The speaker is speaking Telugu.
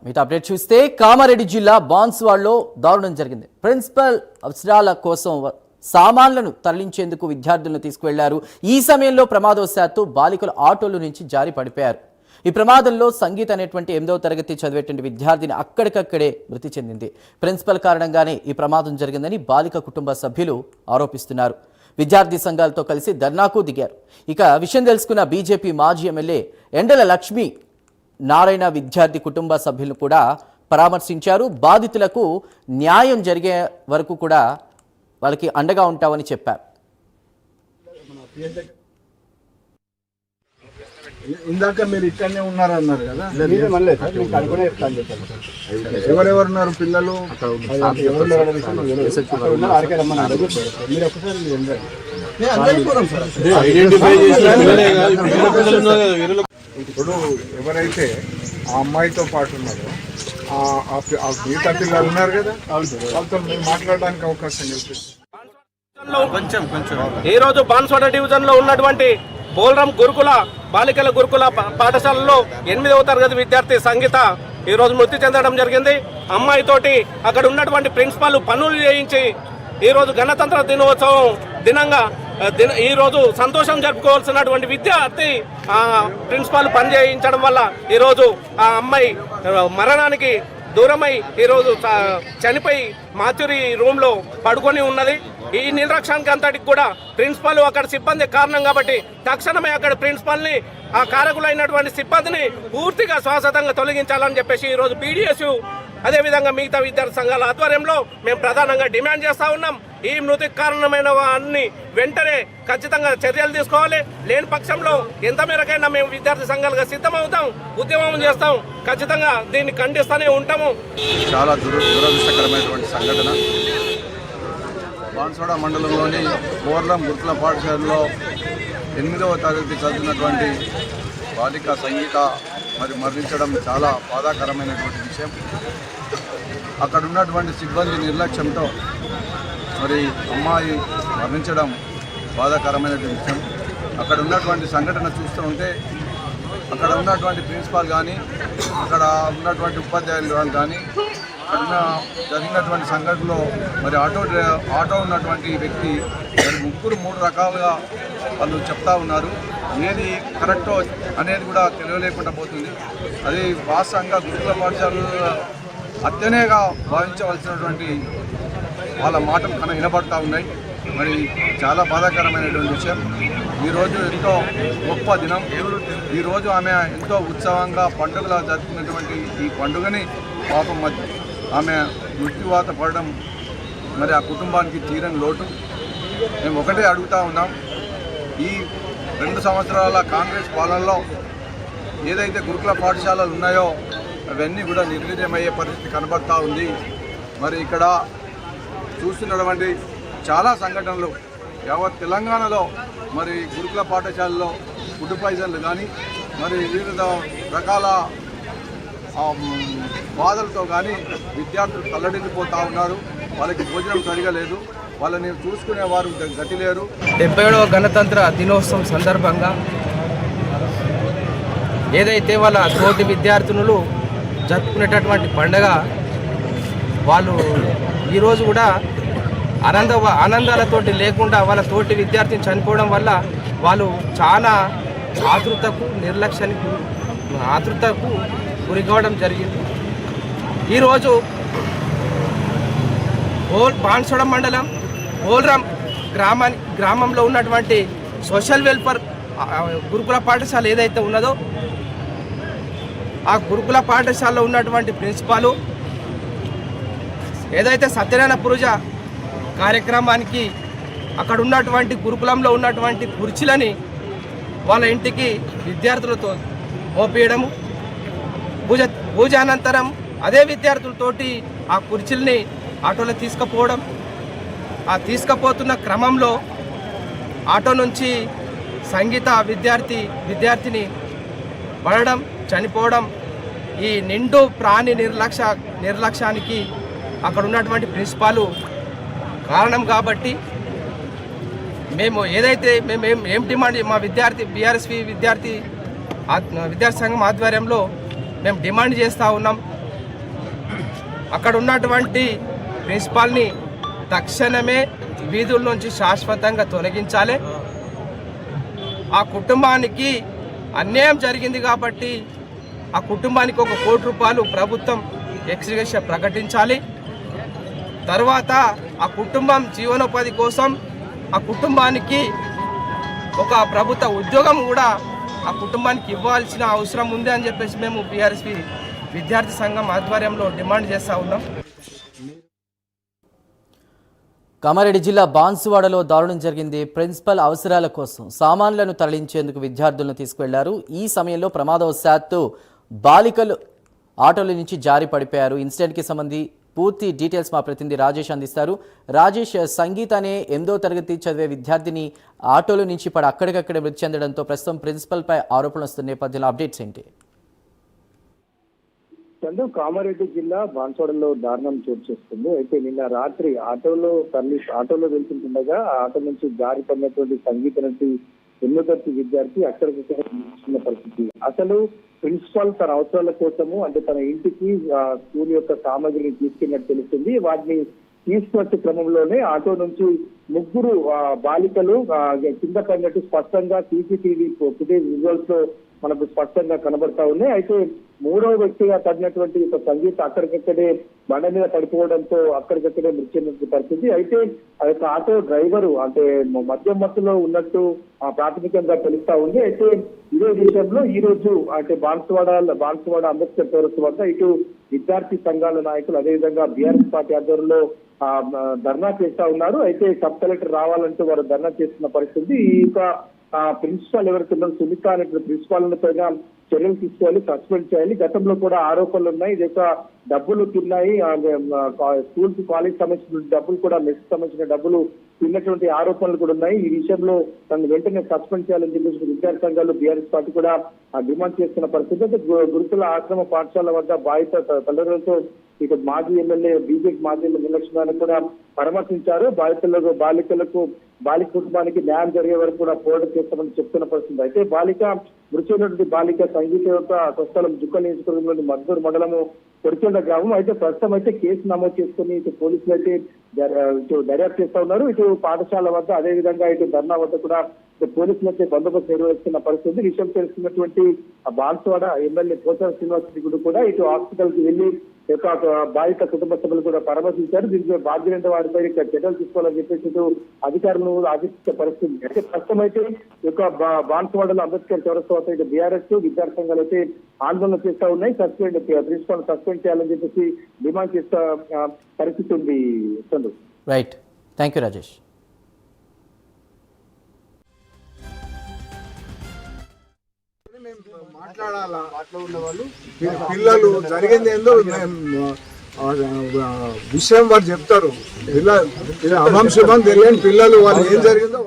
మీతో అప్డేట్ చూస్తే కామారెడ్డి జిల్లా బాన్స్వాడలో దారుణం జరిగింది. ప్రిన్సిపల్ అవసరాల కోసం సామాన్లను తరలించేందుకు విద్యార్థులను తీసుకువెళ్లారు. ఈ సమయంలో ప్రమాదవశాత్తు బాలికలు ఆటోల నుంచి జారి పడిపోయారు. ఈ ప్రమాదంలో సంగీత అనేటువంటి 8వ తరగతి చదివేటువంటి విద్యార్థిని అక్కడికక్కడే మృతి చెందింది. ప్రిన్సిపల్ కారణంగానే ఈ ప్రమాదం జరిగిందని బాలిక కుటుంబ సభ్యులు ఆరోపిస్తున్నారు. విద్యార్థి సంఘాలతో కలిసి ధర్నాకు దిగారు. ఇక విషయం తెలుసుకున్న బీజేపీ మాజీ ఎమ్మెల్యే ఎండల లక్ష్మీ నారాయణ విద్యార్థి కుటుంబ సభ్యులను కూడా పరామర్శించారు. బాధితులకు న్యాయం జరిగే వరకు కూడా వాళ్ళకి అండగా ఉంటామని చెప్పారు. ఇందాక మీరు ఇక్కడనే ఉన్నారన్నారు కదా, ఎవరెవరున్నారు పిల్లలు? ఇప్పుడు ఎవరైతే ఆ అమ్మాయితో పాటు ఉన్నారో ఆ మిగతా పిల్లలు ఉన్నారు కదా, వాళ్ళతో మేము మాట్లాడడానికి అవకాశం కల్పిస్తాం. ఈ రోజు బాన్స్వాడ డివిజన్ లో ఉన్నటువంటి బోల్రాం గురుకుల బాలికల గురుకుల పాఠశాలలో 8వ తరగతి విద్యార్థి సంగీత ఈ రోజు మృతి చెందడం జరిగింది. అమ్మాయితోటి అక్కడ ఉన్నటువంటి ప్రిన్సిపాల్ పనులు చేయించి ఈ రోజు గణతంత్ర దినోత్సవం దినంగా ఈ రోజు సంతోషం జరుపుకోవాల్సినటువంటి విద్యార్థి ప్రిన్సిపాల్ పని చేయించడం వల్ల ఈ రోజు ఆ అమ్మాయి మరణానికి దూరమై ఈరోజు చనిపోయి మాథ్యూరీ రూమ్ లో పడుకొని ఉన్నది. ఈ నిర్లక్ష్యానికి అంతటికి కూడా ప్రిన్సిపాల్ అక్కడ సిబ్బంది కారణం కాబట్టి తక్షణమే అక్కడ ప్రిన్సిపాల్ ని ఆ కారకులైనటువంటి సిబ్బందిని పూర్తిగా శాశ్వతంగా తొలగించాలని చెప్పేసి ఈ రోజు పీడీఎస్ అదేవిధంగా మిగతా విద్యార్థి సంఘాల ఆధ్వర్యంలో మేము ప్రధానంగా డిమాండ్ చేస్తా ఉన్నాం. ఈ మృతికి కారణమైన వారిని వెంటనే ఖచ్చితంగా చర్యలు తీసుకోవాలి. లేని పక్షంలో ఎంత మేరకైనా మేము విద్యార్థి సంఘాలుగా సిద్ధమవుతాం, ఉద్యమం చేస్తాం, ఖచ్చితంగా దీన్ని ఖండిస్తూనే ఉంటాము. చాలా దురదృష్టకరమైనటువంటి సంఘటన. బాన్స్వాడ మండలంలోని బోర్లం గురుకుల పాఠశాలలో 8వ తరగతి చదివినటువంటి బాలిక సంగీత మరణించడం చాలా బాధాకరమైనటువంటి విషయం. అక్కడ ఉన్నటువంటి సిబ్బంది నిర్లక్ష్యంతో అమ్మాయి మరణించడం బాధాకరమైనటువంటి విషయం. అక్కడ ఉన్నటువంటి సంఘటన చూస్తూ ఉంటే అక్కడ ఉన్నటువంటి ప్రిన్సిపాల్ కానీ అక్కడ ఉన్నటువంటి ఉపాధ్యాయులు కానీ అక్కడ జరిగినటువంటి సంఘటనలో ఆటో ఉన్నటువంటి వ్యక్తి ముగ్గురు 3 రకాలుగా వాళ్ళు చెప్తా ఉన్నారు. ఏది కరెక్టో అనేది కూడా తెలియలేకుండా పోతుంది. అది వాస్తవంగా గురుకుల పాఠశాలలో అత్యనేగా భావించవలసినటువంటి వాళ్ళ మాటలు కన్నా వినబడతా ఉన్నాయి. చాలా బాధాకరమైనటువంటి విషయం. ఈరోజు ఎంతో గొప్ప దినం. ఈరోజు ఆమె ఎంతో ఉత్సవంగా పండుగలా జరుపుకున్నటువంటి ఈ పండుగని పాపం ఆమె మృత్యువాత పడడం ఆ కుటుంబానికి తీరని లోటు. మేము ఒకటే అడుగుతూ ఉన్నాం, ఈ 2 సంవత్సరాల కాంగ్రెస్ పాలనలో ఏదైతే గురుకుల పాఠశాలలు ఉన్నాయో అవన్నీ కూడా నిర్వీర్యమయ్యే పరిస్థితి కనబడతా ఉంది. ఇక్కడ చూస్తున్నటువంటి చాలా సంఘటనలు యావత్ తెలంగాణలో గురుకుల పాఠశాలలో ఫుడ్ పాయిజన్లు కానీ వివిధ రకాల బాధలతో కానీ విద్యార్థులు తల్లడిల్లిపోతూ ఉన్నారు. వాళ్ళకి భోజనం సరిగా లేదు, వాళ్ళని చూసుకునేవారు గతి లేరు. 70వ గణతంత్ర దినోత్సవం సందర్భంగా ఏదైతే వాళ్ళ తోటి విద్యార్థినులు జరుపుకునేటటువంటి పండుగ వాళ్ళు ఈరోజు కూడా ఆనందాలతోటి లేకుండా వాళ్ళ తోటి విద్యార్థిని చనిపోవడం వల్ల వాళ్ళు చాలా ఆతృతకు గురి కావడం జరిగింది. ఈరోజు బాన్స్వాడ మండలం బోల్రాం గ్రామంలో ఉన్నటువంటి సోషల్ వెల్ఫేర్ గురుకుల పాఠశాల ఏదైతే ఉన్నదో ఆ గురుకుల పాఠశాలలో ఉన్నటువంటి ప్రిన్సిపాలు ఏదైతే సత్యనారాయణ పూజ కార్యక్రమానికి అక్కడ ఉన్నటువంటి గురుకులంలో ఉన్నటువంటి కుర్చీలని వాళ్ళ ఇంటికి విద్యార్థులతో మోపేయడము, పూజ అనంతరం అదే విద్యార్థులతోటి ఆ కుర్చీల్ని ఆటోలో తీసుకుపోవడం, ఆ తీసుకుపోతున్న క్రమంలో ఆటో నుంచి సంగీత విద్యార్థిని పడడం, చనిపోవడం, ఈ నిండు ప్రాణి నిర్లక్ష్యానికి అక్కడ ఉన్నటువంటి ప్రిన్సిపాలు కారణం. కాబట్టి మేము ఏం డిమాండ్ మా బీఆర్ఎస్వి విద్యార్థి సంఘం ఆధ్వర్యంలో మేము డిమాండ్ చేస్తూ ఉన్నాం. అక్కడ ఉన్నటువంటి ప్రిన్సిపాల్ని తక్షణమే వీధుల నుంచి శాశ్వతంగా తొలగించాలి. ఆ కుటుంబానికి అన్యాయం జరిగింది కాబట్టి ఆ కుటుంబానికి ₹1 కోటి ప్రభుత్వం ఎక్స్గ్రేషియా ప్రకటించాలి. తర్వాత ఆ కుటుంబం జీవనోపాధి కోసం ఆ కుటుంబానికి ఒక ప్రభుత్వ ఉద్యోగం కూడా ఆ కుటుంబానికి ఇవ్వాల్సిన అవసరం ఉంది అని చెప్పేసి మేము బీఆర్ఎస్పీ విద్యార్థి సంఘం ఆధ్వర్యంలో డిమాండ్ చేస్తూ ఉన్నాం. కామారెడ్డి జిల్లా బాన్సువాడలో దారుణం జరిగింది. ప్రిన్సిపల్ అవసరాల కోసం సామాన్లను తరలించేందుకు విద్యార్థులను తీసుకువెళ్లారు. ఈ సమయంలో ప్రమాదవశాత్తు బాలికలు ఆటోల నుంచి జారి పడిపోయారు. ఇన్సిడెంట్కి సంబంధించి పూర్తి డీటెయిల్స్ మా ప్రతినిధి రాజేష్ అందిస్తారు. రాజేష్, సంగీత అనే 8వ తరగతి చదివే విద్యార్థిని ఆటోలో నుంచి పడి అక్కడికక్కడే మృతి చెందడంతో ప్రస్తుతం ప్రిన్సిపల్పై ఆరోపణలు వస్తున్న నేపథ్యంలో అప్డేట్స్ ఏంటి? చందు, కామారెడ్డి జిల్లా బాన్సువాడలో దారుణం చోటు చేసుకుంది. అయితే నిన్న రాత్రి ఆటోలో వెళ్తుండగా ఆటో నుంచి జారి పడినటువంటి సంగీత నుంచి 8వ తరగతి విద్యార్థి అక్కడికక్కడ మృతి పరిస్థితి. అసలు ప్రిన్సిపాల్ తన అవసరాల కోసము అంటే తన ఇంటికి స్కూల్ యొక్క సామాగ్రిని తీసుకెళ్ళినట్టు తెలుస్తుంది. వాటిని తీసుకొచ్చే క్రమంలోనే ఆటో నుంచి 3 బాలికలు కింద పడినట్టు స్పష్టంగా సీసీటీవీ ఫుటేజ్ విజువల్స్ లో మనకు స్పష్టంగా కనబడతా ఉన్నాయి. అయితే 3వ వ్యక్తిగా పడినటువంటి ఒక సంగీత అక్కడికక్కడే బండ మీద పడిపోవడంతో అక్కడికక్కడే మృతి చెందిన పరిస్థితి. అయితే ఆ యొక్క ఆటో డ్రైవరు అంటే మద్యం మత్తులో ఉన్నట్టు ప్రాథమికంగా తెలుస్తా ఉంది. అయితే ఇదే విషయంలో ఈ రోజు అంటే బాన్సువాడ అంబేద్కర్ చౌరస్తా వద్ద ఇటు విద్యార్థి సంఘాల నాయకులు అదేవిధంగా బీఆర్ఎస్ పార్టీ ఆధ్వర్యంలో ధర్నా చేస్తా ఉన్నారు. అయితే సబ్ కలెక్టర్ రావాలంటూ వారు ధర్నా చేస్తున్న పరిస్థితి. ఈ యొక్క ప్రిన్సిపాల్ ఎవరైతే ఉన్నారో సునీత అనే ప్రిన్సిపాల్ పైన చర్యలు తీసుకోవాలి, సస్పెండ్ చేయాలి. గతంలో కూడా ఆరోపణలు ఉన్నాయి. ఇది యొక్క డబ్బులు తిన్నాయి, స్కూల్ కి కాలేజ్ సంబంధించిన డబ్బులు కూడా మెస్ సంబంధించిన డబ్బులు తిన్నటువంటి ఆరోపణలు కూడా ఉన్నాయి. ఈ విషయంలో తను వెంటనే సస్పెండ్ చేయాలని చెప్పేసి విద్యార్థి సంఘాలు బీఆర్ఎస్ పార్టీ కూడా డిమాండ్ చేస్తున్న పరిస్థితి. అయితే గురుకుల ఆశ్రమ పాఠశాల వద్ద బాధిత తల్లిదండ్రులతో ఇక మాజీ ఎమ్మెల్యే బీజేపీ మాజీ ఎమ్మెల్యే లక్ష్మణ్ కూడా పరామర్శించారు. బాలిక కుటుంబానికి న్యాయం జరిగే వరకు కూడా పోరాటం చేస్తామని చెప్తున్న పరిస్థితి. అయితే మృతి చెందినటువంటి బాలిక సంగీత యొక్క స్వస్థలం జుక్కల్ నియోజకవర్గంలోని మద్దూరు మండలము కొరికొండ గ్రామం. అయితే ప్రస్తుతం అయితే కేసు నమోదు చేసుకుని ఇటు పోలీసులు అయితే దర్యాప్తు చేస్తా ఉన్నారు. ఇటు పాఠశాల వద్ద అదేవిధంగా ఇటు ధర్నా వద్ద కూడా పోలీసులు అయితే బందోబస్తు నిర్వహిస్తున్న పరిస్థితి. విషయం తెలుసుకున్నటువంటి బాన్సువాడ ఎమ్మెల్యే పోచారం శ్రీనివాసరెడ్డి కూడా ఇటు హాస్పిటల్ కి వెళ్లి యొక్క బాధిత కుటుంబ సభ్యులు కూడా పరామర్శించారు. దీనికి బాధ్యులైన వారిపై చర్యలు తీసుకోవాలని చెప్పేసి ఇటు అధికారులను ఆదేశించే పరిస్థితి. అయితే ప్రస్తుతం అయితే యొక్క బాన్సువాడలో అంబేద్కర్ చౌరస్తా వద్ద ఇటు బీఆర్ఎస్ విద్యార్థి సంఘాలు అయితే ఆందోళన చేస్తా ఉన్నాయి. ప్రిన్సిపాల్ సస్పెండ్ చేయాలని చెప్పేసి డిమాండ్ చేస్తా పరిస్థితి ఉంది. Chandu, right, thank you Rajesh. మాట్లాడాలా పిల్లలు జరిగింది ఏందో విషయం వారు చెప్తారు. అవంశం తెలియని పిల్లలు వాళ్ళు ఏం జరిగిందో